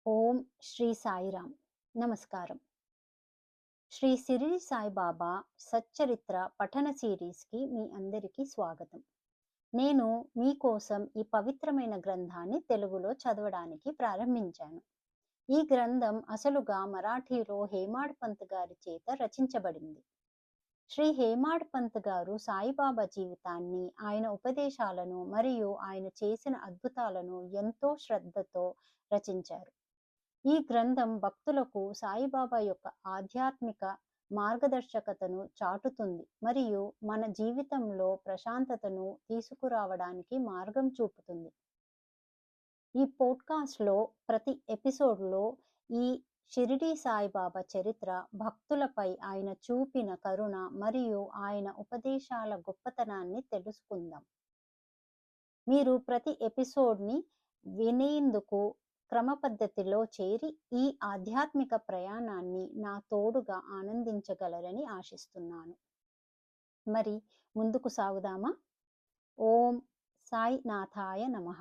ఓం శ్రీ సాయిరామ్. నమస్కారం. శ్రీ సిరిడి సాయిబాబా సచ్చరిత్ర పఠన సిరీస్‌కి మీ అందరికీ స్వాగతం. నేను మీకోసం ఈ పవిత్రమైన గ్రంథాన్ని తెలుగులో చదవడానికి ప్రారంభించాను. ఈ గ్రంథం అసలుగా మరాఠీలో హేమాడ్ పంత్ గారి చేత రచించబడింది. శ్రీ హేమాడ్ పంత్ గారు సాయిబాబా జీవితాన్ని, ఆయన ఉపదేశాలను మరియు ఆయన చేసిన అద్భుతాలను ఎంతో శ్రద్ధతో రచించారు. ఈ గ్రంథం భక్తులకు సాయిబాబా యొక్క ఆధ్యాత్మిక మార్గదర్శకతను చాటుతుంది మరియు మన జీవితంలో ప్రశాంతతను తీసుకురావడానికి మార్గం చూపుతుంది. ఈ పోడ్కాస్ట్లో ప్రతి ఎపిసోడ్లో ఈ షిరిడి సాయిబాబా చరిత్ర, భక్తులపై ఆయన చూపిన కరుణ మరియు ఆయన ఉపదేశాల గొప్పతనాన్ని తెలుసుకుందాం. మీరు ప్రతి ఎపిసోడ్ని వినేందుకు క్రమ పద్ధతిలో చేరి ఈ ఆధ్యాత్మిక ప్రయాణాన్ని నా తోడుగా ఆనందించగలరని ఆశిస్తున్నాను. మరి ముందుకు సాగుదామా? ఓం సాయినాథాయ నమః.